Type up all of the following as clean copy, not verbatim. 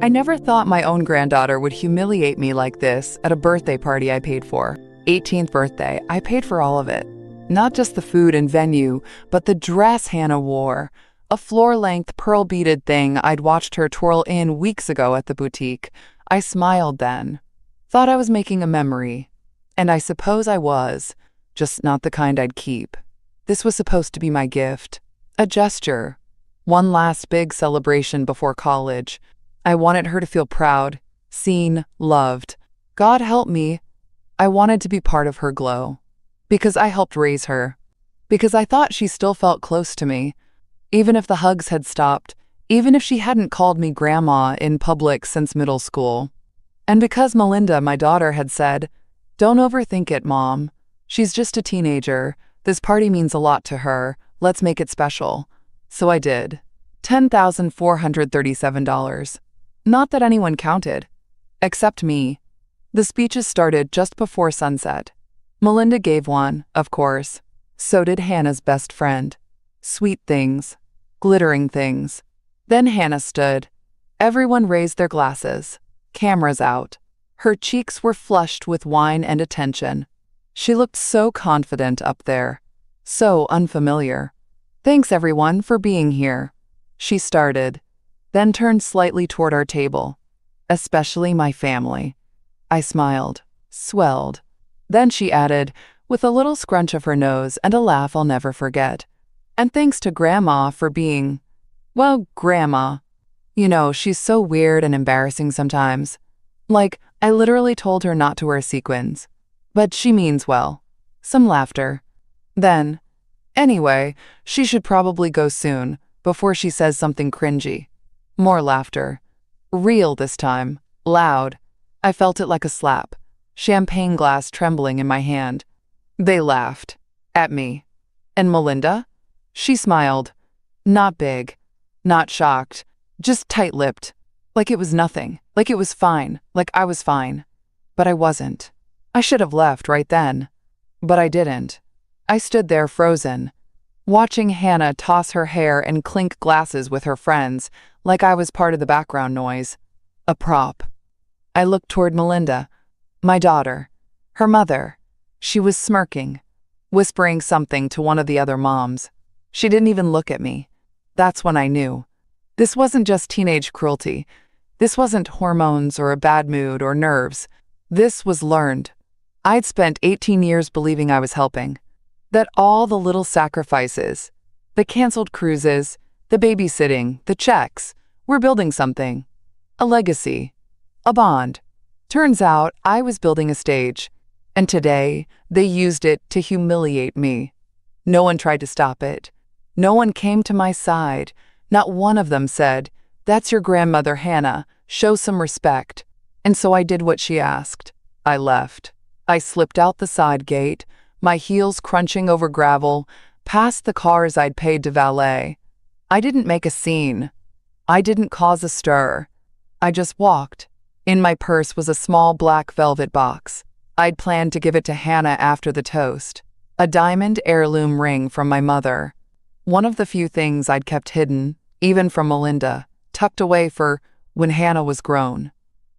I never thought my own granddaughter would humiliate me like this at a birthday party I paid for. 18th birthday, I paid for all of it. Not just the food and venue, but the dress Hannah wore. A floor-length, pearl-beaded thing I'd watched her twirl in weeks ago at the boutique. I smiled then. Thought I was making a memory. And I suppose I was, just not the kind I'd keep. This was supposed to be my gift. A gesture. One last big celebration before college. I wanted her to feel proud, seen, loved. God help me. I wanted to be part of her glow. Because I helped raise her. Because I thought she still felt close to me. Even if the hugs had stopped. Even if she hadn't called me grandma in public since middle school. And because Melinda, my daughter, had said, "Don't overthink it, Mom. She's just a teenager. This party means a lot to her. Let's make it special." So I did. $10,437. Not that anyone counted. Except me. The speeches started just before sunset. Melinda gave one, of course. So did Hannah's best friend. Sweet things. Glittering things. Then Hannah stood. Everyone raised their glasses. Cameras out. Her cheeks were flushed with wine and attention. She looked so confident up there. So unfamiliar. "Thanks, everyone, for being here," she started, then turned slightly toward our table. "Especially my family." I smiled, swelled. Then she added, with a little scrunch of her nose and a laugh I'll never forget. "And thanks to Grandma for being, well, Grandma. You know, she's so weird and embarrassing sometimes. Like, I literally told her not to wear sequins. But she means well." Some laughter. Then, "Anyway, she should probably go soon, before she says something cringy." More laughter. Real this time. Loud. I felt it like a slap. Champagne glass trembling in my hand. They laughed. At me. And Melinda? She smiled. Not big. Not shocked. Just tight-lipped. Like it was nothing. Like it was fine. Like I was fine. But I wasn't. I should have left right then. But I didn't. I stood there frozen, watching Hannah toss her hair and clink glasses with her friends like I was part of the background noise. A prop. I looked toward Melinda, my daughter, her mother. She was smirking, whispering something to one of the other moms. She didn't even look at me. That's when I knew. This wasn't just teenage cruelty. This wasn't hormones or a bad mood or nerves. This was learned. I'd spent 18 years believing I was helping. That all the little sacrifices, the canceled cruises, the babysitting, the checks, were building something. A legacy. A bond. Turns out I was building a stage. And today, they used it to humiliate me. No one tried to stop it. No one came to my side. Not one of them said, "That's your grandmother, Hannah. Show some respect." And so I did what she asked. I left. I slipped out the side gate, my heels crunching over gravel, past the cars I'd paid to valet. I didn't make a scene. I didn't cause a stir. I just walked. In my purse was a small black velvet box. I'd planned to give it to Hannah after the toast. A diamond heirloom ring from my mother. One of the few things I'd kept hidden, even from Melinda, tucked away for when Hannah was grown.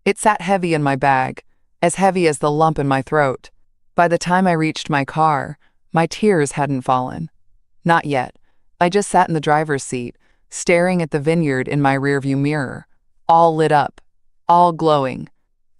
It sat heavy in my bag, as heavy as the lump in my throat. By the time I reached my car, my tears hadn't fallen. Not yet. I just sat in the driver's seat, staring at the vineyard in my rearview mirror, all lit up, all glowing,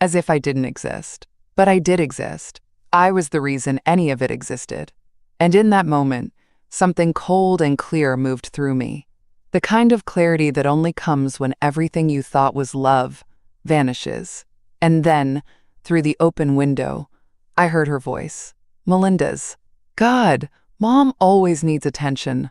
as if I didn't exist. But I did exist. I was the reason any of it existed. And in that moment, something cold and clear moved through me. The kind of clarity that only comes when everything you thought was love vanishes. And then, through the open window, I heard her voice. Melinda's. God, Mom always needs attention.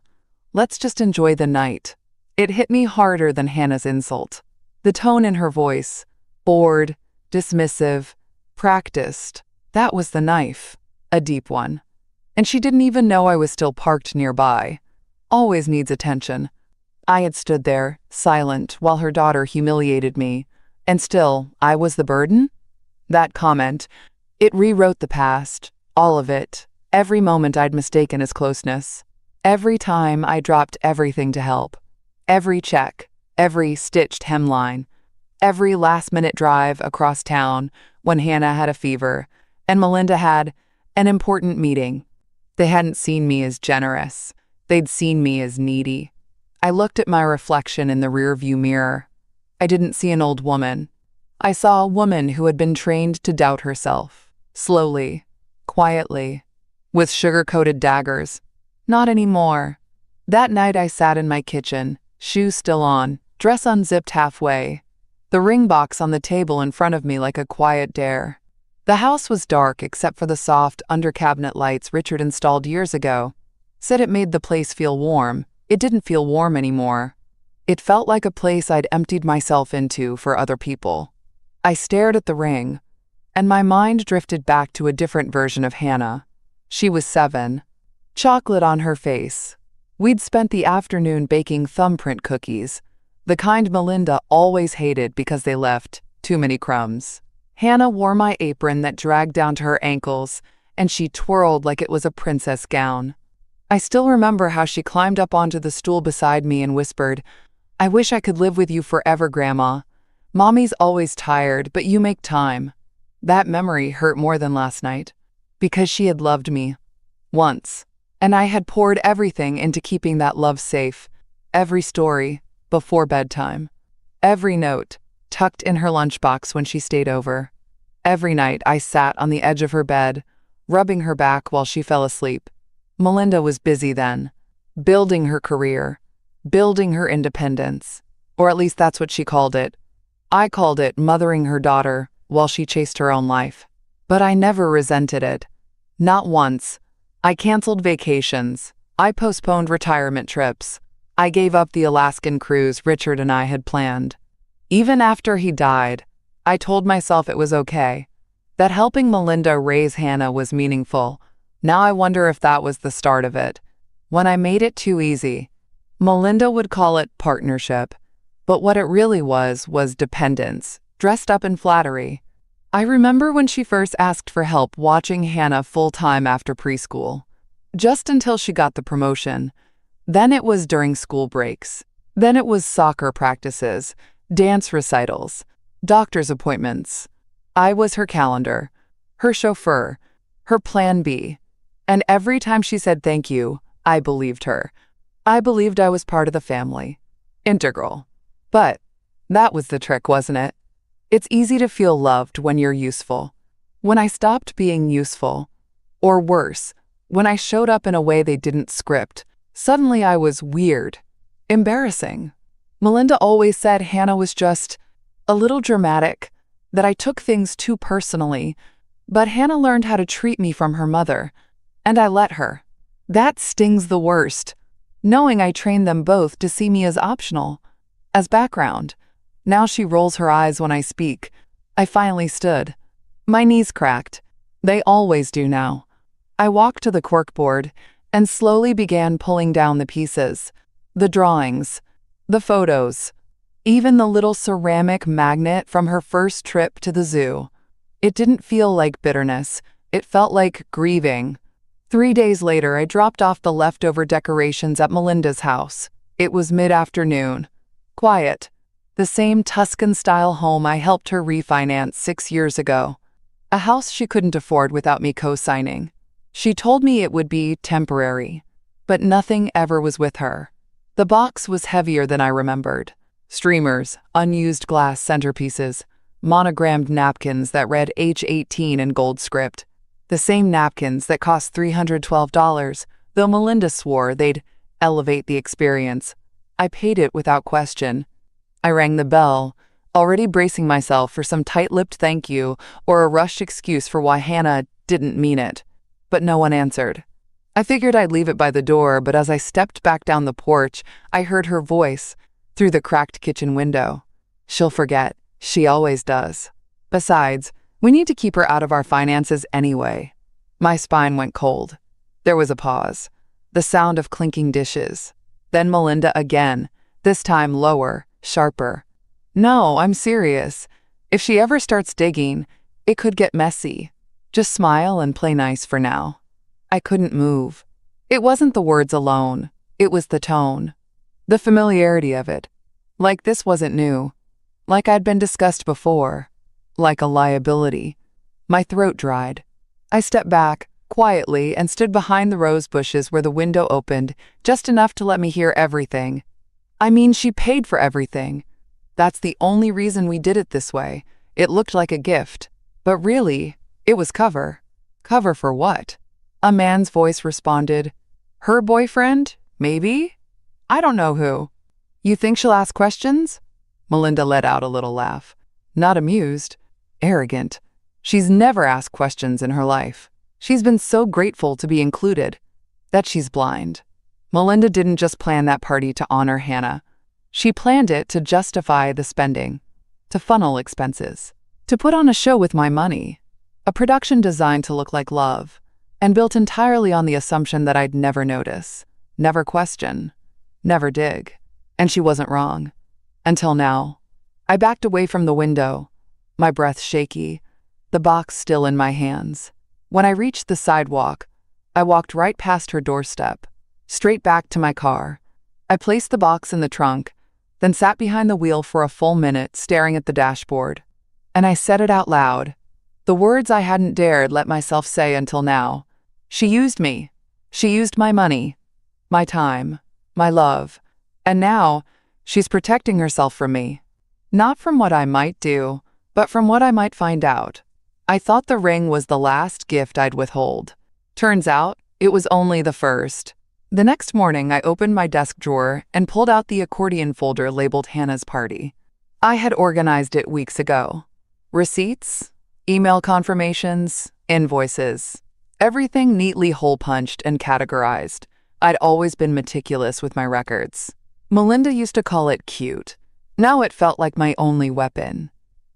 Let's just enjoy the night. It hit me harder than Hannah's insult. The tone in her voice, bored, dismissive, practiced, that was the knife, a deep one. And she didn't even know I was still parked nearby. Always needs attention. I had stood there, silent, while her daughter humiliated me. And still, I was the burden? That comment, it rewrote the past, all of it, every moment I'd mistaken as closeness. Every time I dropped everything to help. Every check, every stitched hemline. Every last-minute drive across town when Hannah had a fever and Melinda had an important meeting. They hadn't seen me as generous. They'd seen me as needy. I looked at my reflection in the rearview mirror. I didn't see an old woman. I saw a woman who had been trained to doubt herself. Slowly, quietly, with sugar-coated daggers. Not anymore. That night I sat in my kitchen, shoes still on, dress unzipped halfway, the ring box on the table in front of me like a quiet dare. The house was dark except for the soft under-cabinet lights Richard installed years ago. Said it made the place feel warm. It didn't feel warm anymore. It felt like a place I'd emptied myself into for other people. I stared at the ring, and my mind drifted back to a different version of Hannah. She was 7. Chocolate on her face. We'd spent the afternoon baking thumbprint cookies, the kind Melinda always hated because they left too many crumbs. Hannah wore my apron that dragged down to her ankles, and she twirled like it was a princess gown. I still remember how she climbed up onto the stool beside me and whispered, "I wish I could live with you forever, Grandma. Mommy's always tired, but you make time." That memory hurt more than last night, because she had loved me. Once. And I had poured everything into keeping that love safe. Every story, before bedtime. Every note, tucked in her lunchbox when she stayed over. Every night I sat on the edge of her bed, rubbing her back while she fell asleep. Melinda was busy then, building her career, building her independence, or at least that's what she called it. I called it mothering her daughter while she chased her own life. But I never resented it. Not once. I canceled vacations. I postponed retirement trips. I gave up the Alaskan cruise Richard and I had planned. Even after he died, I told myself it was okay, that helping Melinda raise Hannah was meaningful. Now I wonder if that was the start of it. When I made it too easy, Melinda would call it partnership, but what it really was dependence, dressed up in flattery. I remember when she first asked for help watching Hannah full-time after preschool, just until she got the promotion. Then it was during school breaks. Then it was soccer practices, dance recitals, doctor's appointments. I was her calendar, her chauffeur, her plan B. And every time she said thank you, I believed her. I believed I was part of the family. Integral. But that was the trick, wasn't it? It's easy to feel loved when you're useful. When I stopped being useful, or worse, when I showed up in a way they didn't script, suddenly I was weird, embarrassing. Melinda always said Hannah was just a little dramatic, that I took things too personally, but Hannah learned how to treat me from her mother, and I let her. That stings the worst, knowing I trained them both to see me as optional, as background. Now she rolls her eyes when I speak. I finally stood. My knees cracked. They always do now. I walked to the corkboard and slowly began pulling down the pieces, the drawings, the photos, even the little ceramic magnet from her first trip to the zoo. It didn't feel like bitterness. It felt like grieving. 3 days later, I dropped off the leftover decorations at Melinda's house. It was mid-afternoon. Quiet. The same Tuscan-style home I helped her refinance 6 years ago. A house she couldn't afford without me co-signing. She told me it would be temporary, but nothing ever was with her. The box was heavier than I remembered. Streamers, unused glass centerpieces, monogrammed napkins that read H18 in gold script. The same napkins that cost $312, though Melinda swore they'd elevate the experience. I paid it without question. I rang the bell, already bracing myself for some tight-lipped thank you or a rushed excuse for why Hannah didn't mean it. But no one answered. I figured I'd leave it by the door, but as I stepped back down the porch, I heard her voice through the cracked kitchen window. She'll forget. She always does. Besides, we need to keep her out of our finances anyway. My spine went cold. There was a pause. The sound of clinking dishes. Then Melinda again, this time lower, sharper. No, I'm serious. If she ever starts digging, it could get messy. Just smile and play nice for now. I couldn't move. It wasn't the words alone. It was the tone. The familiarity of it. Like this wasn't new. like I'd been discussed before, like a liability. My throat dried. I stepped back, quietly, and stood behind the rose bushes where the window opened, just enough to let me hear everything. I mean, she paid for everything. That's the only reason we did it this way. It looked like a gift. But really, it was cover. Cover for what? A man's voice responded. Her boyfriend? Maybe? I don't know who. You think she'll ask questions? Melinda let out a little laugh. Not amused. Arrogant. She's never asked questions in her life. She's been so grateful to be included. That she's blind. Melinda didn't just plan that party to honor Hannah. She planned it to justify the spending, to funnel expenses, to put on a show with my money, a production designed to look like love, and built entirely on the assumption that I'd never notice, never question, never dig. And she wasn't wrong. Until now. I backed away from the window, my breath shaky, the box still in my hands. When I reached the sidewalk, I walked right past her doorstep, straight back to my car. I placed the box in the trunk, then sat behind the wheel for a full minute staring at the dashboard. And I said it out loud, the words I hadn't dared let myself say until now. She used me. She used my money, my time, my love. And now, she's protecting herself from me. Not from what I might do, but from what I might find out. I thought the ring was the last gift I'd withhold. Turns out, it was only the first. The next morning, I opened my desk drawer and pulled out the accordion folder labeled Hannah's Party. I had organized it weeks ago. Receipts, email confirmations, invoices. Everything neatly hole-punched and categorized. I'd always been meticulous with my records. Melinda used to call it cute. Now it felt like my only weapon.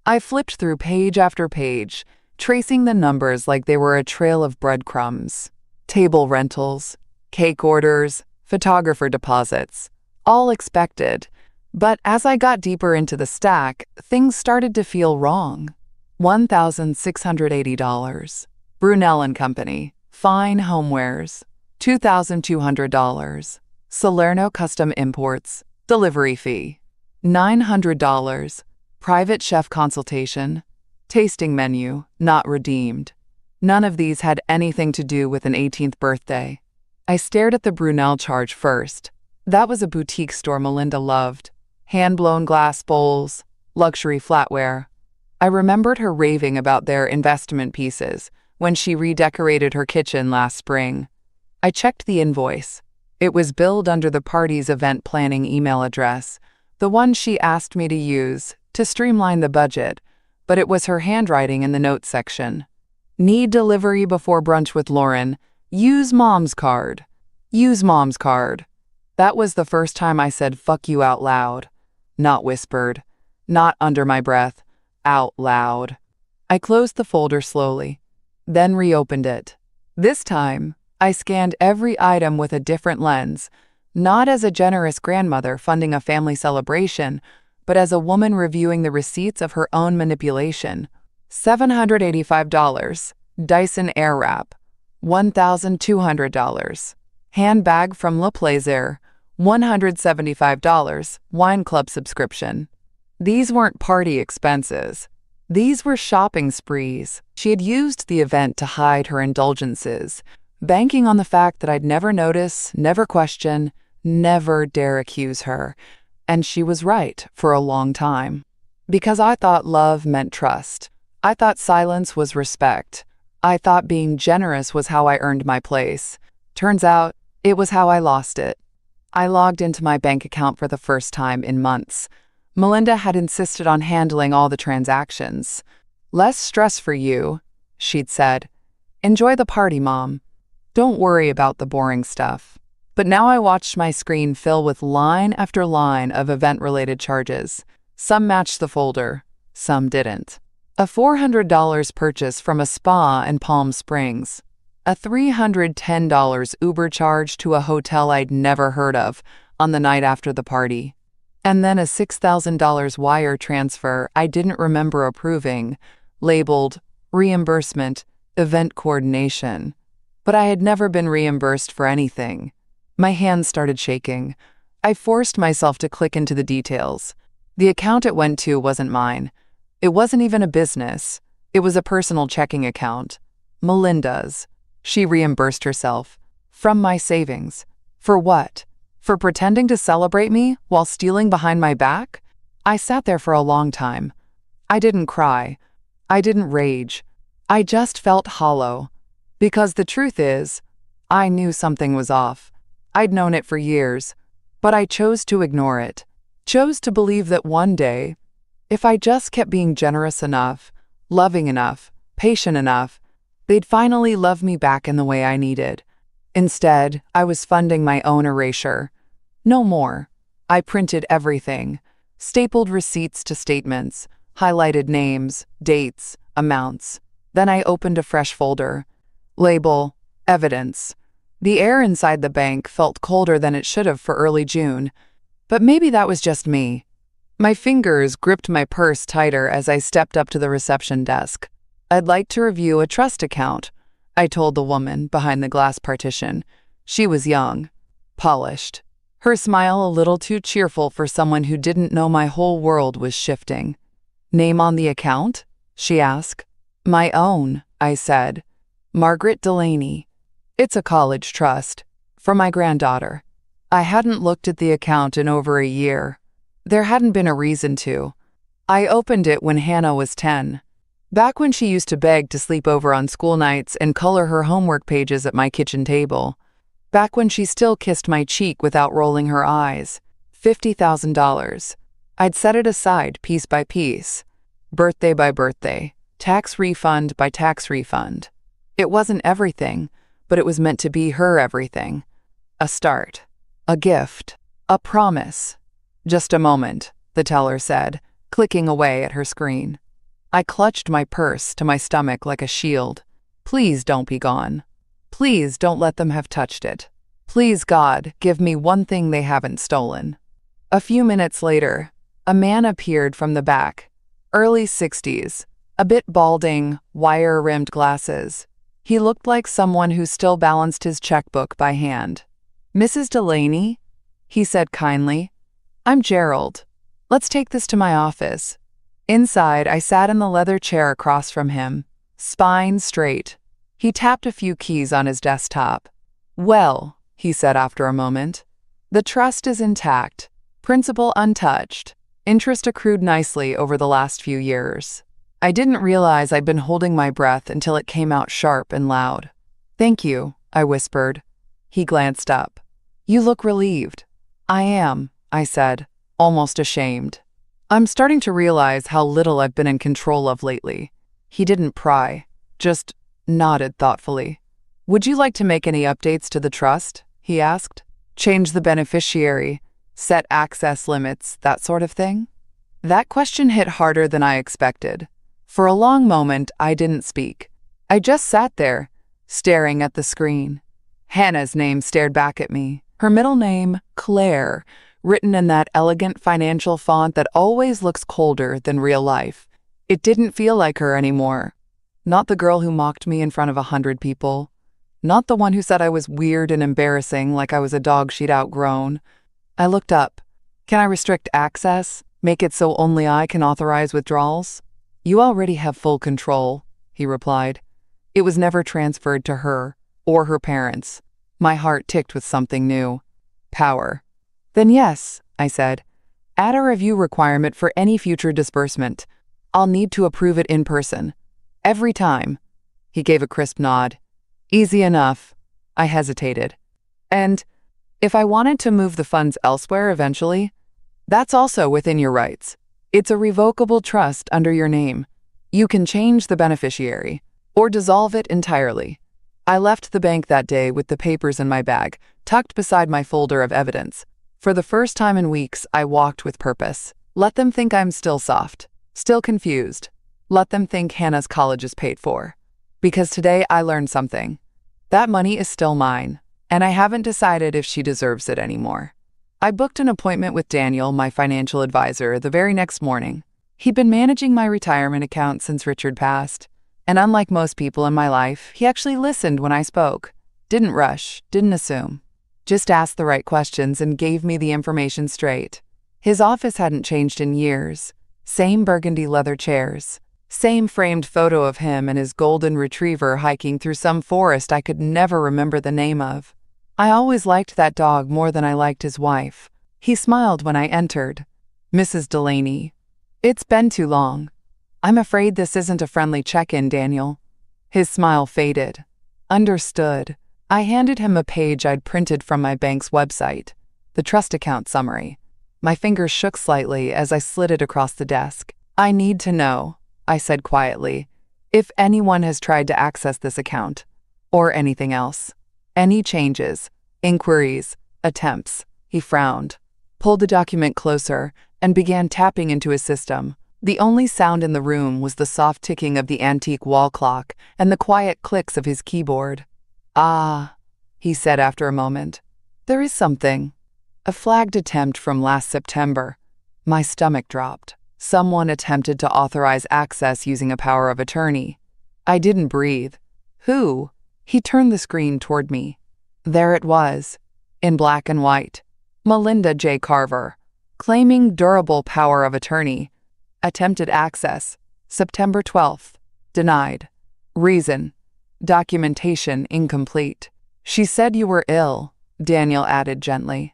I flipped through page after page, tracing the numbers like they were a trail of breadcrumbs. Table rentals, cake orders, photographer deposits, all expected. But as I got deeper into the stack, things started to feel wrong. $1,680. Brunel and Company, fine homewares. $2,200. Salerno Custom Imports, delivery fee. $900. Private chef consultation. Tasting menu, not redeemed. None of these had anything to do with an 18th birthday. I stared at the Brunel charge first. That was a boutique store Melinda loved. Hand-blown glass bowls, luxury flatware. I remembered her raving about their investment pieces when she redecorated her kitchen last spring. I checked the invoice. It was billed under the party's event planning email address, the one she asked me to use to streamline the budget, but it was her handwriting in the notes section. Need delivery before brunch with Lauren. Use mom's card. Use mom's card. That was the first time I said fuck you out loud. Not whispered. Not under my breath. Out loud. I closed the folder slowly, then reopened it. This time, I scanned every item with a different lens, not as a generous grandmother funding a family celebration, but as a woman reviewing the receipts of her own manipulation. $785. Dyson Airwrap. $1,200. Handbag from Le Plaisir. $175. Wine club subscription. These weren't party expenses. These were shopping sprees. She had used the event to hide her indulgences, banking on the fact that I'd never notice, never question, never dare accuse her. And she was right for a long time. Because I thought love meant trust. I thought silence was respect. I thought being generous was how I earned my place. Turns out, it was how I lost it. I logged into my bank account for the first time in months. Melinda had insisted on handling all the transactions. Less stress for you, she'd said. Enjoy the party, Mom. Don't worry about the boring stuff. But now I watched my screen fill with line after line of event-related charges. Some matched the folder, some didn't. A $400 purchase from a spa in Palm Springs. A $310 Uber charge to a hotel I'd never heard of on the night after the party. And then a $6,000 wire transfer I didn't remember approving, labeled reimbursement, event coordination. But I had never been reimbursed for anything. My hands started shaking. I forced myself to click into the details. The account it went to wasn't mine. It wasn't even a business. It was a personal checking account. Melinda's. She reimbursed herself. From my savings. For what? For pretending to celebrate me while stealing behind my back? I sat there for a long time. I didn't cry. I didn't rage. I just felt hollow. Because the truth is, I knew something was off. I'd known it for years, but I chose to ignore it. Chose to believe that one day, if I just kept being generous enough, loving enough, patient enough, they'd finally love me back in the way I needed. Instead, I was funding my own erasure. No more. I printed everything. Stapled receipts to statements, highlighted names, dates, amounts. Then I opened a fresh folder. Label, evidence. The air inside the bank felt colder than it should have for early June. But maybe that was just me. My fingers gripped my purse tighter as I stepped up to the reception desk. I'd like to review a trust account, I told the woman behind the glass partition. She was young, polished. Her smile a little too cheerful for someone who didn't know my whole world was shifting. Name on the account? She asked. My own, I said. Margaret Delaney. It's a college trust. For my granddaughter. I hadn't looked at the account in over a year. There hadn't been a reason to. I opened it when Hannah was 10. Back when she used to beg to sleep over on school nights and color her homework pages at my kitchen table. Back when she still kissed my cheek without rolling her eyes. $50,000. I'd set it aside piece by piece. Birthday by birthday. Tax refund by tax refund. It wasn't everything, but it was meant to be her everything. A start. A gift. A promise. Just a moment, the teller said, clicking away at her screen. I clutched my purse to my stomach like a shield. Please don't be gone. Please don't let them have touched it. Please, God, give me one thing they haven't stolen. A few minutes later, a man appeared from the back. Early 60s, a bit balding, wire-rimmed glasses. He looked like someone who still balanced his checkbook by hand. Mrs. Delaney? He said kindly. I'm Gerald. Let's take this to my office. Inside, I sat in the leather chair across from him, spine straight. He tapped a few keys on his desktop. Well, he said after a moment, the trust is intact, principal untouched, interest accrued nicely over the last few years. I didn't realize I'd been holding my breath until it came out sharp and loud. Thank you, I whispered. He glanced up. You look relieved. I am, I said, almost ashamed. I'm starting to realize how little I've been in control of lately. He didn't pry, just nodded thoughtfully. Would you like to make any updates to the trust? He asked. Change the beneficiary, set access limits, that sort of thing? That question hit harder than I expected. For a long moment, I didn't speak. I just sat there, staring at the screen. Hannah's name stared back at me. Her middle name, Claire, written in that elegant financial font that always looks colder than real life. It didn't feel like her anymore. Not the girl who mocked me in front of 100 people. Not the one who said I was weird and embarrassing like I was a dog she'd outgrown. I looked up. Can I restrict access? Make it so only I can authorize withdrawals? You already have full control, he replied. It was never transferred to her or her parents. My heart ticked with something new. Power. Then yes, I said. Add a review requirement for any future disbursement. I'll need to approve it in person. Every time. He gave a crisp nod. Easy enough. I hesitated. And if I wanted to move the funds elsewhere eventually, that's also within your rights. It's a revocable trust under your name. You can change the beneficiary or dissolve it entirely. I left the bank that day with the papers in my bag, tucked beside my folder of evidence. For the first time in weeks, I walked with purpose. Let them think I'm still soft, still confused. Let them think Hannah's college is paid for. Because today I learned something. That money is still mine, and I haven't decided if she deserves it anymore. I booked an appointment with Daniel, my financial advisor, the very next morning. He'd been managing my retirement account since Richard passed. And unlike most people in my life, he actually listened when I spoke. Didn't rush, didn't assume. Just asked the right questions and gave me the information straight. His office hadn't changed in years. Same burgundy leather chairs. Same framed photo of him and his golden retriever hiking through some forest I could never remember the name of. I always liked that dog more than I liked his wife. He smiled when I entered. Mrs. Delaney. It's been too long. I'm afraid this isn't a friendly check-in, Daniel. His smile faded. Understood. I handed him a page I'd printed from my bank's website, the trust account summary. My fingers shook slightly as I slid it across the desk. I need to know, I said quietly, if anyone has tried to access this account, or anything else. Any changes, inquiries, attempts. He frowned, pulled the document closer, and began tapping into his system. The only sound in the room was the soft ticking of the antique wall clock and the quiet clicks of his keyboard. Ah, he said after a moment. There is something. A flagged attempt from last September. My stomach dropped. Someone attempted to authorize access using a power of attorney. I didn't breathe. Who? He turned the screen toward me. There it was, in black and white. Melinda J. Carver, claiming durable power of attorney. Attempted access, September 12th. Denied. Reason. Documentation incomplete. She said you were ill, Daniel added gently.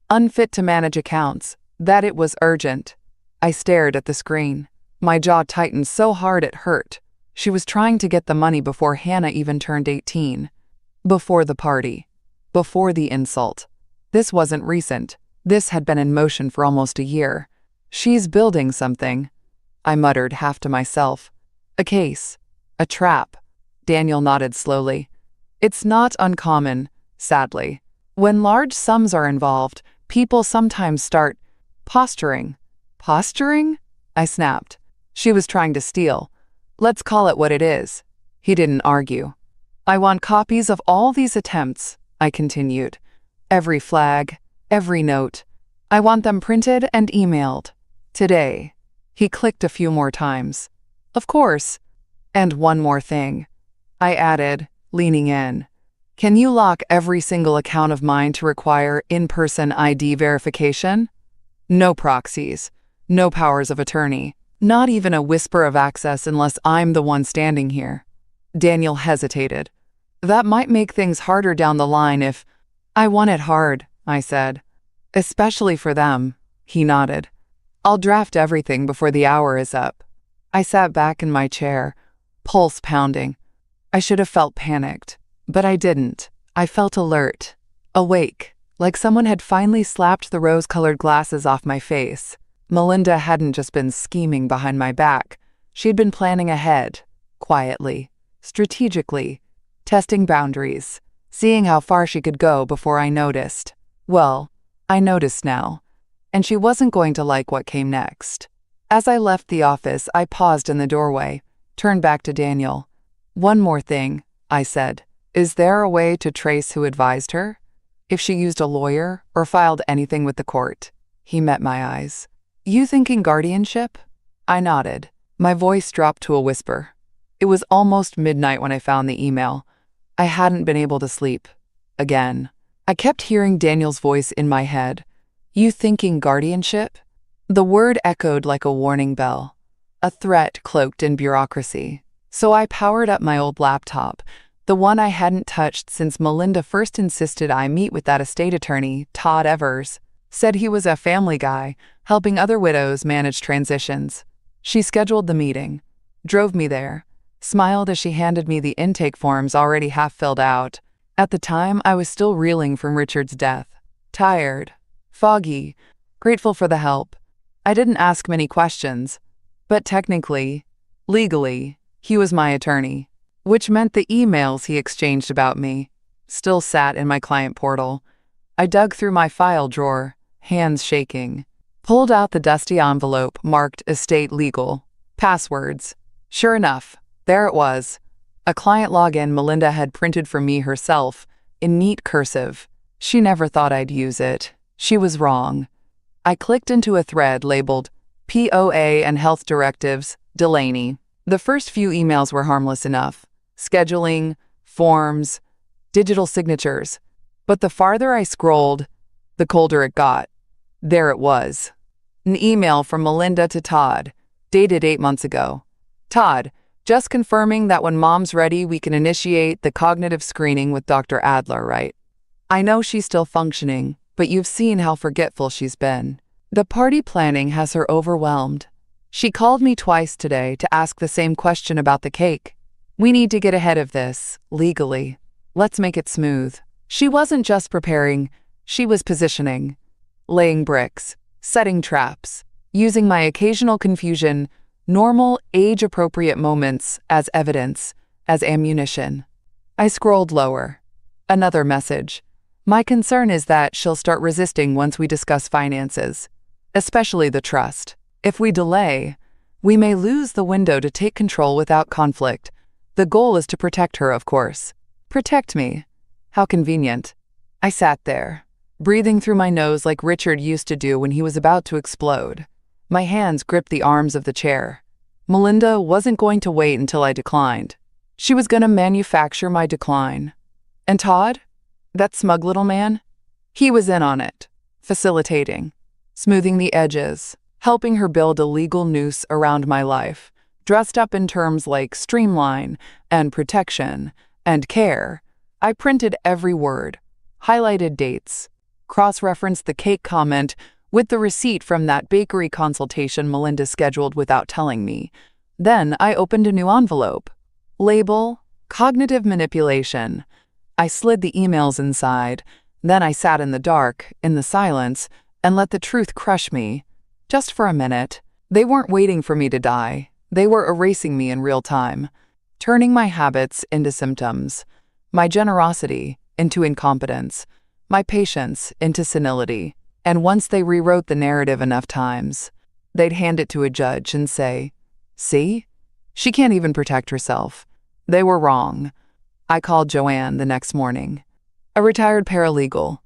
Unfit to manage accounts, that it was urgent. I stared at the screen. My jaw tightened so hard it hurt. She was trying to get the money before Hannah even turned 18. Before the party. Before the insult. This wasn't recent. This had been in motion for almost a year. She's building something, I muttered half to myself. A case. A trap. Daniel nodded slowly. It's not uncommon, sadly. When large sums are involved, people sometimes start posturing. Posturing? I snapped. She was trying to steal. Let's call it what it is. He didn't argue. I want copies of all these attempts, I continued. Every flag, every note. I want them printed and emailed. Today. He clicked a few more times. Of course. And one more thing, I added, leaning in. Can you lock every single account of mine to require in-person ID verification? No proxies. No powers of attorney. Not even a whisper of access unless I'm the one standing here. Daniel hesitated. That might make things harder down the line if... I want it hard, I said. Especially for them, he nodded. I'll draft everything before the hour is up. I sat back in my chair, pulse pounding. I should have felt panicked, but I didn't. I felt alert, awake, like someone had finally slapped the rose-colored glasses off my face. Melinda hadn't just been scheming behind my back. She'd been planning ahead, quietly, strategically, testing boundaries, seeing how far she could go before I noticed. Well, I noticed now, and she wasn't going to like what came next. As I left the office, I paused in the doorway, turned back to Daniel. One more thing, I said. Is there a way to trace who advised her? If she used a lawyer or filed anything with the court? He met my eyes. You thinking guardianship? I nodded. My voice dropped to a whisper. It was almost midnight when I found the email. I hadn't been able to sleep. Again. I kept hearing Daniel's voice in my head. You thinking guardianship? The word echoed like a warning bell. A threat cloaked in bureaucracy. So I powered up my old laptop, the one I hadn't touched since Melinda first insisted I meet with that estate attorney, Todd Evers. Said he was a family guy, helping other widows manage transitions. She scheduled the meeting, drove me there, smiled as she handed me the intake forms already half filled out. At the time, I was still reeling from Richard's death. Tired, foggy, grateful for the help. I didn't ask many questions, but technically, legally, he was my attorney, which meant the emails he exchanged about me still sat in my client portal. I dug through my file drawer, hands shaking, pulled out the dusty envelope marked Estate Legal. Passwords. Sure enough, there it was. A client login Melinda had printed for me herself, in neat cursive. She never thought I'd use it. She was wrong. I clicked into a thread labeled POA and Health Directives, Delaney. The first few emails were harmless enough. Scheduling, forms, digital signatures. But the farther I scrolled, the colder it got. There it was. An email from Melinda to Todd, dated 8 months ago. Todd, just confirming that when Mom's ready, we can initiate the cognitive screening with Dr. Adler, right? I know she's still functioning, but you've seen how forgetful she's been. The party planning has her overwhelmed. She called me twice today to ask the same question about the cake. We need to get ahead of this, legally. Let's make it smooth. She wasn't just preparing, she was positioning. Laying bricks, setting traps, using my occasional confusion, normal, age-appropriate moments as evidence, as ammunition. I scrolled lower. Another message. My concern is that she'll start resisting once we discuss finances, especially the trust. If we delay, we may lose the window to take control without conflict. The goal is to protect her, of course. Protect me. How convenient. I sat there, breathing through my nose like Richard used to do when he was about to explode. My hands gripped the arms of the chair. Melinda wasn't going to wait until I declined. She was going to manufacture my decline. And Todd? That smug little man? He was in on it, facilitating, smoothing the edges, helping her build a legal noose around my life, dressed up in terms like streamline and protection and care. I printed every word, highlighted dates, cross-referenced the cake comment with the receipt from that bakery consultation Melinda scheduled without telling me. Then I opened a new envelope. Label, cognitive manipulation. I slid the emails inside. Then I sat in the dark, in the silence, and let the truth crush me. Just for a minute. They weren't waiting for me to die. They were erasing me in real time, turning my habits into symptoms, my generosity into incompetence, my patience into senility. And once they rewrote the narrative enough times, they'd hand it to a judge and say, "See? She can't even protect herself. They were wrong." I called Joanne the next morning. A retired paralegal.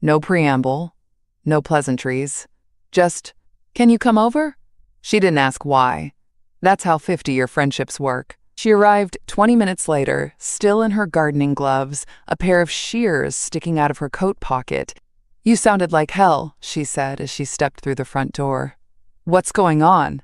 No preamble, no pleasantries. Just, "Can you come over?" She didn't ask why. That's how 50-year friendships work. She arrived 20 minutes later, still in her gardening gloves, a pair of shears sticking out of her coat pocket. "You sounded like hell," she said as she stepped through the front door. "What's going on?"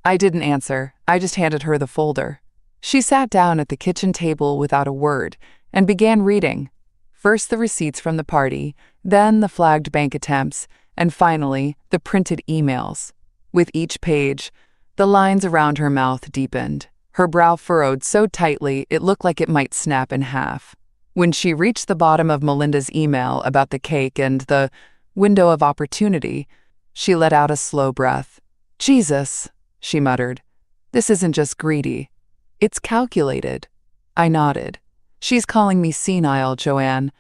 I didn't answer. I just handed her the folder. She sat down at the kitchen table without a word and began reading. First the receipts from the party, then the flagged bank attempts, and finally the printed emails. With each page, the lines around her mouth deepened, her brow furrowed so tightly it looked like it might snap in half. When she reached the bottom of Melinda's email about the cake and the window of opportunity, she let out a slow breath. "Jesus," she muttered. "This isn't just greedy. It's calculated." I nodded. "She's calling me senile, Joanne.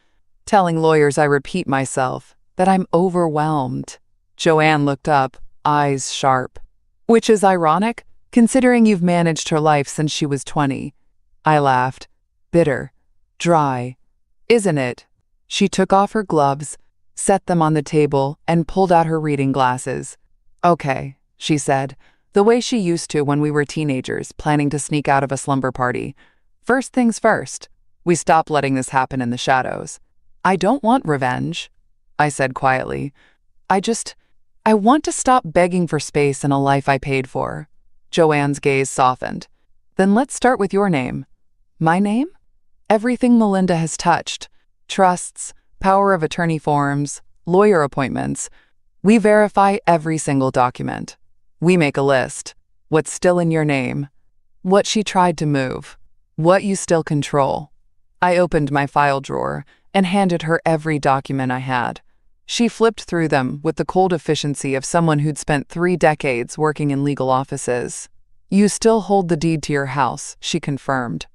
Telling lawyers I repeat myself, that I'm overwhelmed." Joanne looked up, eyes sharp. "Which is ironic, considering you've managed her life since she was 20. I laughed. Bitter. Dry. "Isn't it?" She took off her gloves, set them on the table, and pulled out her reading glasses. "Okay," she said, the way she used to when we were teenagers, planning to sneak out of a slumber party. "First things first. We stop letting this happen in the shadows." "I don't want revenge," I said quietly. I want to stop begging for space in a life I paid for." Joanne's gaze softened. "Then let's start with your name." "My name?" "Everything Melinda has touched. Trusts, power of attorney forms, lawyer appointments. We verify every single document. We make a list. What's still in your name. What she tried to move. What you still control." I opened my file drawer and handed her every document I had. She flipped through them with the cold efficiency of someone who'd spent 3 decades working in legal offices. "You still hold the deed to your house," she confirmed.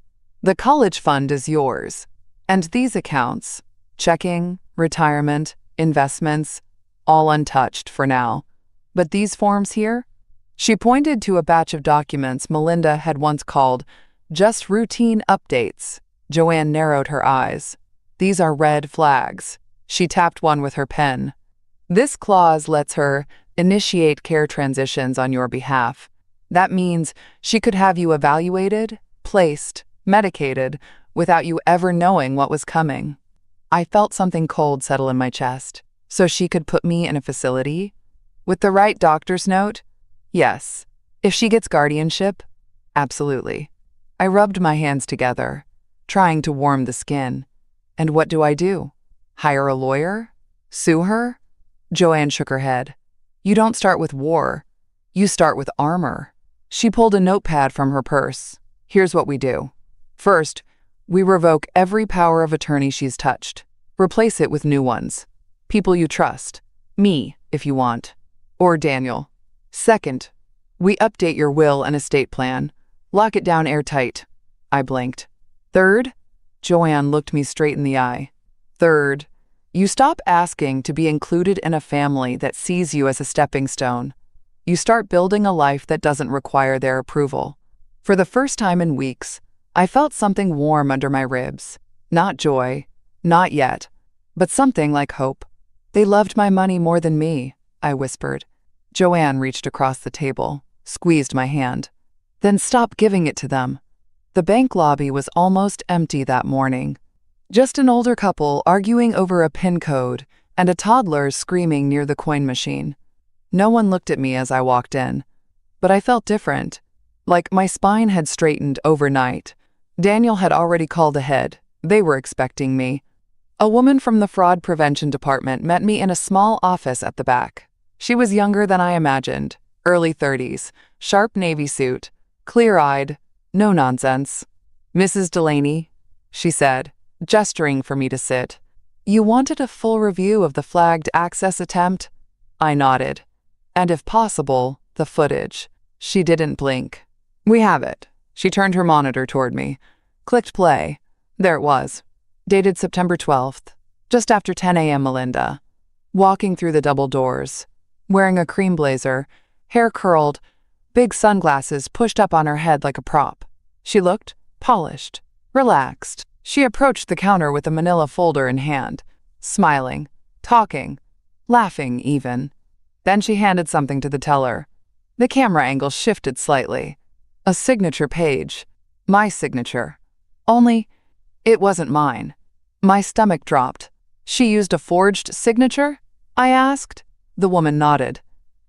"The college fund is yours. And these accounts, checking, retirement, investments, all untouched for now. But these forms here?" She pointed to a batch of documents Melinda had once called just routine updates. Joanne narrowed her eyes. "These are red flags." She tapped one with her pen. "This clause lets her initiate care transitions on your behalf. That means she could have you evaluated, placed, medicated, without you ever knowing what was coming." I felt something cold settle in my chest. So she could put me in a facility? With the right doctor's note? Yes. If she gets guardianship? Absolutely. I rubbed my hands together, trying to warm the skin. And what do? Hire a lawyer? Sue her? Joanne shook her head. You don't start with war. You start with armor. She pulled a notepad from her purse. Here's what we do. First, we revoke every power of attorney she's touched. Replace it with new ones. People you trust. Me, if you want. Or Daniel. Second, we update your will and estate plan. Lock it down airtight. I blinked. Third, Joanne looked me straight in the eye. Third, you stop asking to be included in a family that sees you as a stepping stone. You start building a life that doesn't require their approval. For the first time in weeks, I felt something warm under my ribs. Not joy, not yet, but something like hope. They loved my money more than me, I whispered. Joanne reached across the table, squeezed my hand. Then stop giving it to them. The bank lobby was almost empty that morning. Just an older couple arguing over a PIN code and a toddler screaming near the coin machine. No one looked at me as I walked in, but I felt different, like my spine had straightened overnight. Daniel had already called ahead. They were expecting me. A woman from the fraud prevention department met me in a small office at the back. She was younger than I imagined, early 30s, sharp navy suit, clear-eyed, no nonsense. Mrs. Delaney, she said, gesturing for me to sit. You wanted a full review of the flagged access attempt? I nodded. And if possible, the footage. She didn't blink. We have it. She turned her monitor toward me. Clicked play. There it was. Dated September 12th. Just after 10 a.m. Melinda. Walking through the double doors. Wearing a cream blazer. Hair curled. Big sunglasses pushed up on her head like a prop. She looked polished. Relaxed. She approached the counter with a manila folder in hand. Smiling. Talking. Laughing even. Then she handed something to the teller. The camera angle shifted slightly. A signature page. My signature. Only, it wasn't mine. My stomach dropped. She used a forged signature? I asked. The woman nodded.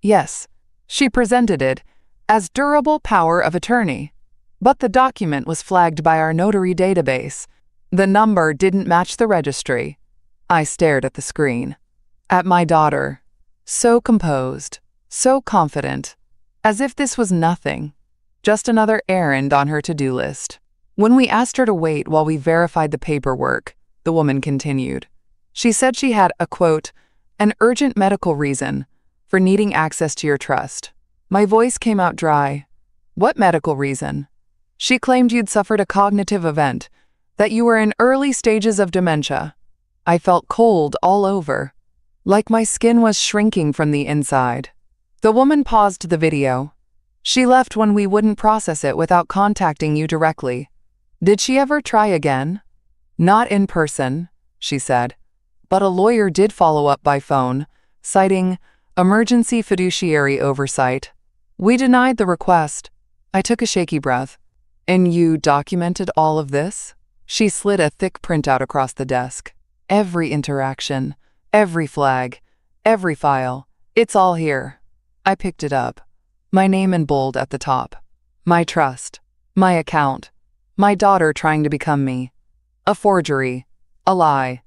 Yes. She presented it as durable power of attorney. But the document was flagged by our notary database. The number didn't match the registry. I stared at the screen. At my daughter. So composed, so confident, as if this was nothing, just another errand on her to-do list. When we asked her to wait while we verified the paperwork, the woman continued. She said she had a, quote, an urgent medical reason for needing access to your trust. My voice came out dry. What medical reason? She claimed you'd suffered a cognitive event, that you were in early stages of dementia. I felt cold all over. Like my skin was shrinking from the inside. The woman paused the video. She left when we wouldn't process it without contacting you directly. Did she ever try again? Not in person, she said. But a lawyer did follow up by phone, citing emergency fiduciary oversight. We denied the request. I took a shaky breath. And you documented all of this? She slid a thick printout across the desk. Every interaction. Every flag, every file, it's all here. I picked it up. My name in bold at the top. My trust. My account. My daughter trying to become me. A forgery. A lie.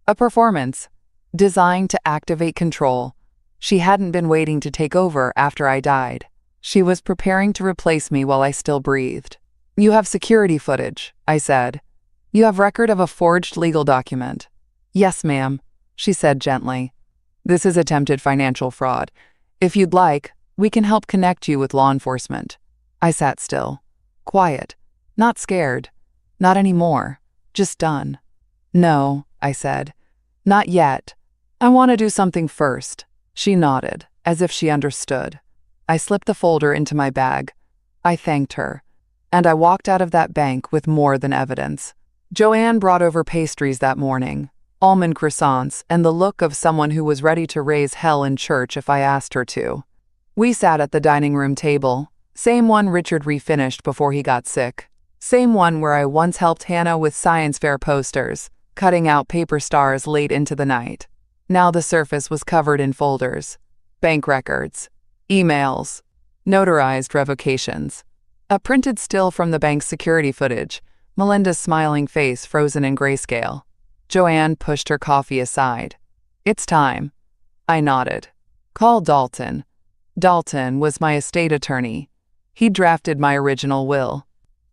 A performance. Designed to activate control. She hadn't been waiting to take over after I died. She was preparing to replace me while I still breathed. You have security footage, I said. You have record of a forged legal document. Yes, ma'am. She said gently. This is attempted financial fraud. If you'd like, we can help connect you with law enforcement. I sat still. Quiet. Not scared. Not anymore. Just done. No, I said. Not yet. I want to do something first. She nodded, as if she understood. I slipped the folder into my bag. I thanked her. And I walked out of that bank with more than evidence. Joanne brought over pastries that morning. Almond croissants, and the look of someone who was ready to raise hell in church if I asked her to. We sat at the dining room table, same one Richard refinished before he got sick, same one where I once helped Hannah with science fair posters, cutting out paper stars late into the night. Now the surface was covered in folders. bank records, emails, notarized revocations. A printed still from the bank's security footage, Melinda's smiling face frozen in grayscale. Joanne pushed her coffee aside. "It's time." I nodded. "Call Dalton." Dalton was my estate attorney. He drafted my original will.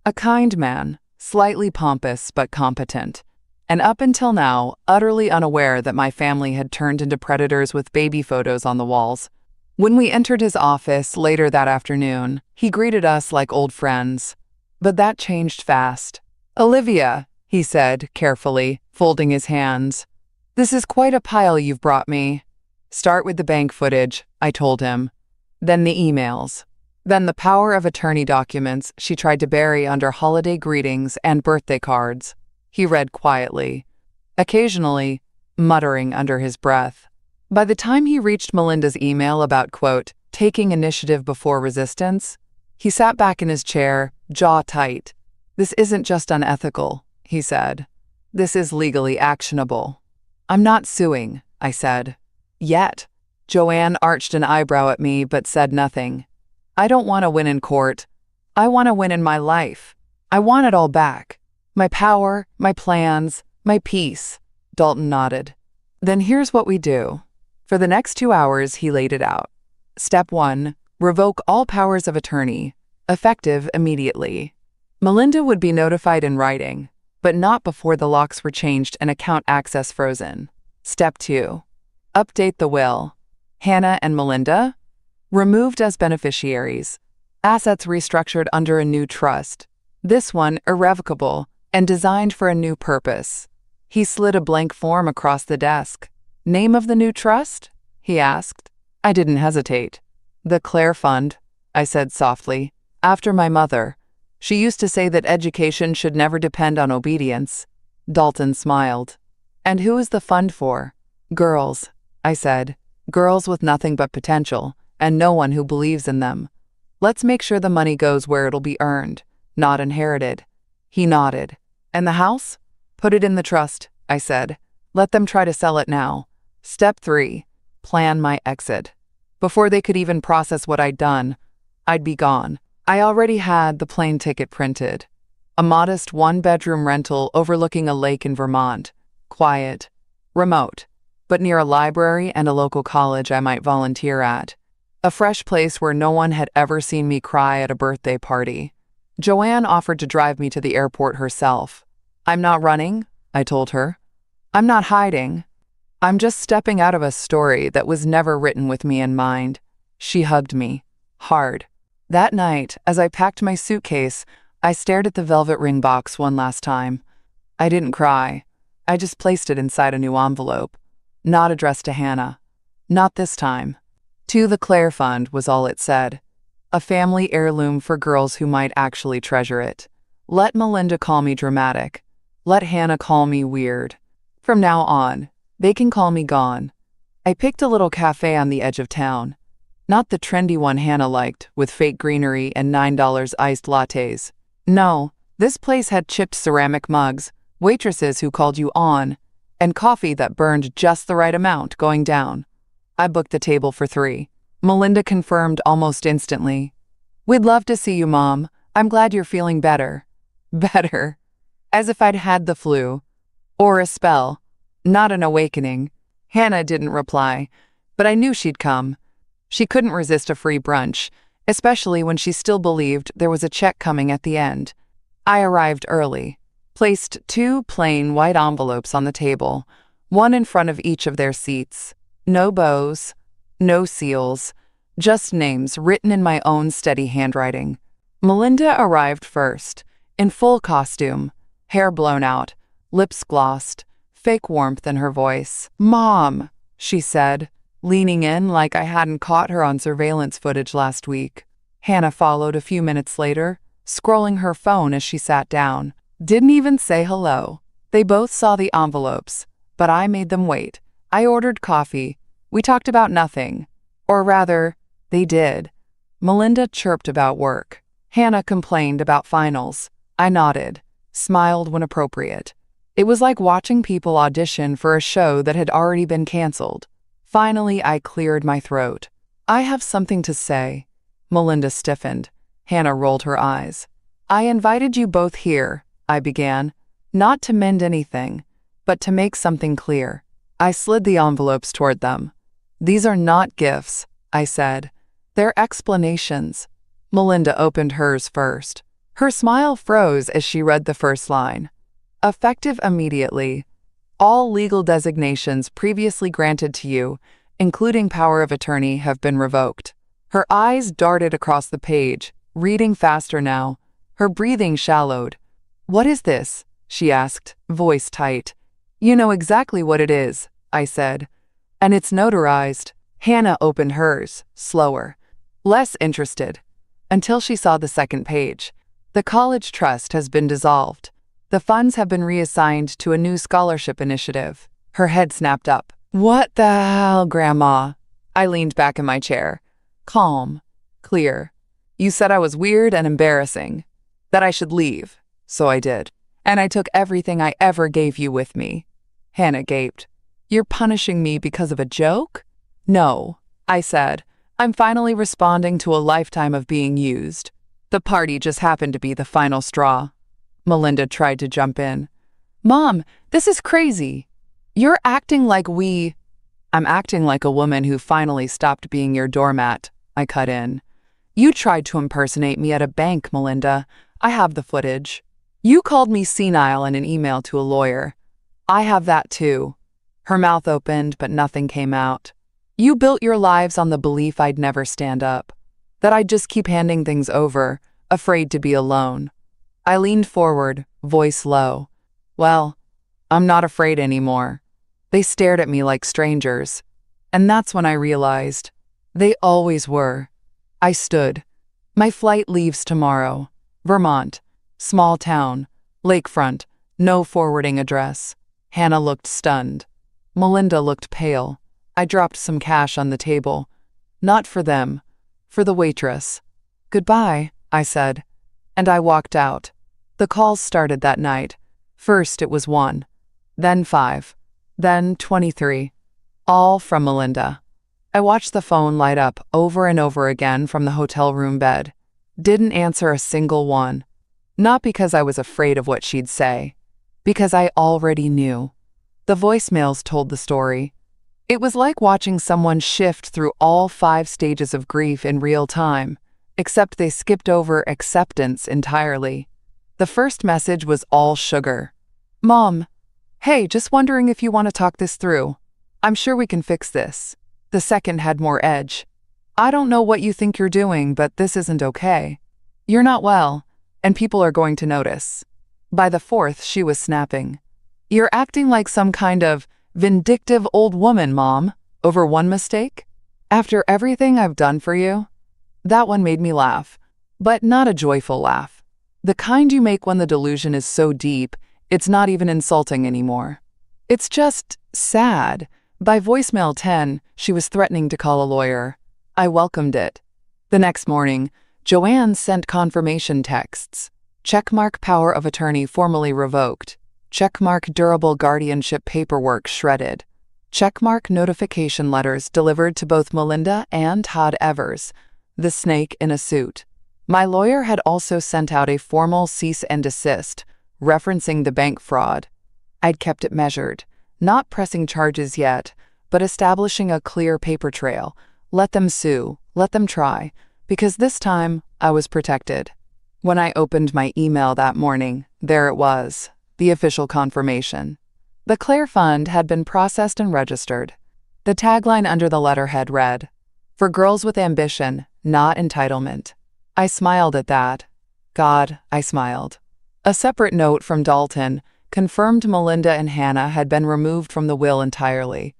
A kind man, slightly pompous but competent, and up until now, utterly unaware that my family had turned into predators with baby photos on the walls. When we entered his office later that afternoon, he greeted us like old friends. But that changed fast. "Olivia," he said, carefully, folding his hands. "This is quite a pile you've brought me." "Start with the bank footage," I told him. Then the emails. Then the power of attorney documents she tried to bury under holiday greetings and birthday cards. He read quietly, occasionally muttering under his breath. By the time he reached Melinda's email about, quote, taking initiative before resistance, he sat back in his chair, jaw tight. "This isn't just unethical," he said. "This is legally actionable." "I'm not suing," I said. "Yet." Joanne arched an eyebrow at me but said nothing. "I don't want to win in court. I want to win in my life. I want it all back. My power, my plans, my peace." Dalton nodded. "Then here's what we do." For the next 2 hours, he laid it out. Step 1, revoke all powers of attorney, effective immediately. Melinda would be notified in writing, but not before the locks were changed and account access frozen. Step 2, update the will. Hannah and Melinda, removed as beneficiaries. Assets restructured under a new trust. This one irrevocable and designed for a new purpose. He slid a blank form across the desk. "Name of the new trust?" he asked. I didn't hesitate. "The Clare Fund," I said softly. "After my mother. She used to say that education should never depend on obedience." Dalton smiled. "And who is the fund for?" "Girls," I said. "Girls with nothing but potential, and no one who believes in them. Let's make sure the money goes where it'll be earned, not inherited." He nodded. "And the house?" "Put it in the trust," I said. "Let them try to sell it now." Step 3, plan my exit. Before they could even process what I'd done, I'd be gone. I already had the plane ticket printed. A modest 1-bedroom rental overlooking a lake in Vermont. Quiet, remote, but near a library and a local college I might volunteer at. A fresh place where no one had ever seen me cry at a birthday party. Joanne offered to drive me to the airport herself. "I'm not running," I told her. "I'm not hiding. I'm just stepping out of a story that was never written with me in mind." She hugged me, hard. That night, as I packed my suitcase, I stared at the velvet ring box one last time. I didn't cry. I just placed it inside a new envelope. Not addressed to Hannah. Not this time. "To the Clare Fund" was all it said. A family heirloom for girls who might actually treasure it. Let Melinda call me dramatic. Let Hannah call me weird. From now on, they can call me gone. I picked a little cafe on the edge of town. Not the trendy one Hannah liked, with fake greenery and $9 iced lattes. No, this place had chipped ceramic mugs, waitresses who called you on, and coffee that burned just the right amount going down. I booked the table for 3. Melinda confirmed almost instantly. "We'd love to see you, Mom. I'm glad you're feeling better." Better. As if I'd had the flu. Or a spell. Not an awakening. Hannah didn't reply, but I knew she'd come. She couldn't resist a free brunch, especially when she still believed there was a check coming at the end. I arrived early, placed 2 plain white envelopes on the table, one in front of each of their seats. No bows, no seals, just names written in my own steady handwriting. Melinda arrived first, in full costume, hair blown out, lips glossed, fake warmth in her voice. "Mom," she said, leaning in like I hadn't caught her on surveillance footage last week. Hannah followed a few minutes later, scrolling her phone as she sat down. Didn't even say hello. They both saw the envelopes, but I made them wait. I ordered coffee. We talked about nothing. Or rather, they did. Melinda chirped about work. Hannah complained about finals. I nodded, smiled when appropriate. It was like watching people audition for a show that had already been canceled. Finally, I cleared my throat. I have something to say. Melinda stiffened. Hannah rolled her eyes. I invited you both here, I began, not to mend anything, but to make something clear. I slid the envelopes toward them. These are not gifts, I said. They're explanations. Melinda opened hers first. Her smile froze as she read the first line. Effective immediately. All legal designations previously granted to you, including power of attorney, have been revoked. Her eyes darted across the page, reading faster now. Her breathing shallowed. What is this? She asked, voice tight. You know exactly what it is, I said. And it's notarized. Hannah opened hers, slower, less interested, until she saw the second page. The college trust has been dissolved. The funds have been reassigned to a new scholarship initiative. Her head snapped up. What the hell, Grandma? I leaned back in my chair. Calm, clear. You said I was weird and embarrassing, that I should leave. So I did. And I took everything I ever gave you with me. Hannah gaped. You're punishing me because of a joke? No, I said. I'm finally responding to a lifetime of being used. The party just happened to be the final straw. Melinda tried to jump in. Mom, this is crazy. You're acting like I'm acting like a woman who finally stopped being your doormat, I cut in. You tried to impersonate me at a bank, Melinda. I have the footage. You called me senile in an email to a lawyer. I have that too. Her mouth opened, but nothing came out. You built your lives on the belief I'd never stand up, that I'd just keep handing things over, afraid to be alone. I leaned forward, voice low. Well, I'm not afraid anymore. They stared at me like strangers, and that's when I realized they always were. I stood. My flight leaves tomorrow. Vermont. Small town. Lakefront. No forwarding address. Hannah looked stunned. Melinda looked pale. I dropped some cash on the table. Not for them. For the waitress. Goodbye, I said. And I walked out. The calls started that night. First it was 1. Then 5. Then 23. All from Melinda. I watched the phone light up over and over again from the hotel room bed. Didn't answer a single one. Not because I was afraid of what she'd say. Because I already knew. The voicemails told the story. It was like watching someone shift through all 5 stages of grief in real time, except they skipped over acceptance entirely. The first message was all sugar. Mom, hey, just wondering if you want to talk this through. I'm sure we can fix this. The second had more edge. I don't know what you think you're doing, but this isn't okay. You're not well, and people are going to notice. By the fourth, she was snapping. You're acting like some kind of vindictive old woman, Mom, over one mistake? After everything I've done for you? That one made me laugh, but not a joyful laugh. The kind you make when the delusion is so deep, it's not even insulting anymore. It's just sad. By voicemail 10, she was threatening to call a lawyer. I welcomed it. The next morning, Joanne sent confirmation texts. Checkmark power of attorney formally revoked. Checkmark durable guardianship paperwork shredded. Checkmark notification letters delivered to both Melinda and Todd Evers, the snake in a suit. My lawyer had also sent out a formal cease and desist, referencing the bank fraud. I'd kept it measured, not pressing charges yet, but establishing a clear paper trail. Let them sue, let them try, because this time I was protected. When I opened my email that morning, there it was, the official confirmation. The Claire Fund had been processed and registered. The tagline under the letterhead read, "For girls with ambition, not entitlement." I smiled at that. God, I smiled. A separate note from Dalton confirmed Melinda and Hannah had been removed from the will entirely.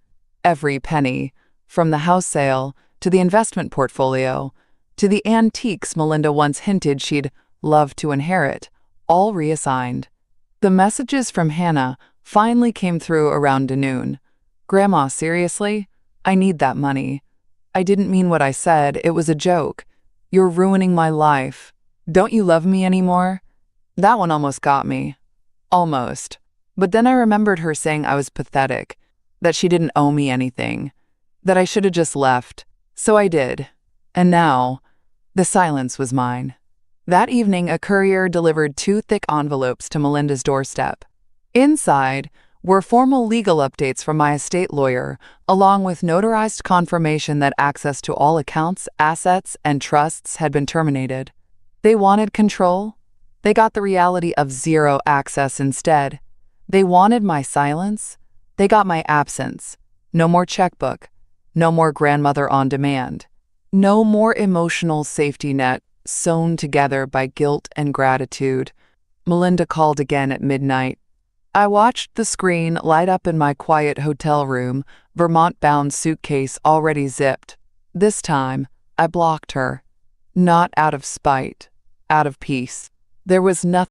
Every penny, from the house sale to the investment portfolio to the antiques Melinda once hinted she'd love to inherit, all reassigned. The messages from Hannah finally came through around noon. Grandma, seriously? I need that money. I didn't mean what I said, it was a joke. You're ruining my life. Don't you love me anymore? That one almost got me. Almost. But then I remembered her saying I was pathetic, that she didn't owe me anything, that I should have just left. So I did. And now, the silence was mine. That evening, a courier delivered 2 thick envelopes to Melinda's doorstep. Inside were formal legal updates from my estate lawyer, along with notarized confirmation that access to all accounts, assets, and trusts had been terminated. They wanted control. They got the reality of zero access instead. They wanted my silence. They got my absence. No more checkbook. No more grandmother on demand. No more emotional safety net sewn together by guilt and gratitude. Melinda called again at midnight. I watched the screen light up in my quiet hotel room, Vermont-bound suitcase already zipped. This time, I blocked her. Not out of spite, out of peace. There was nothing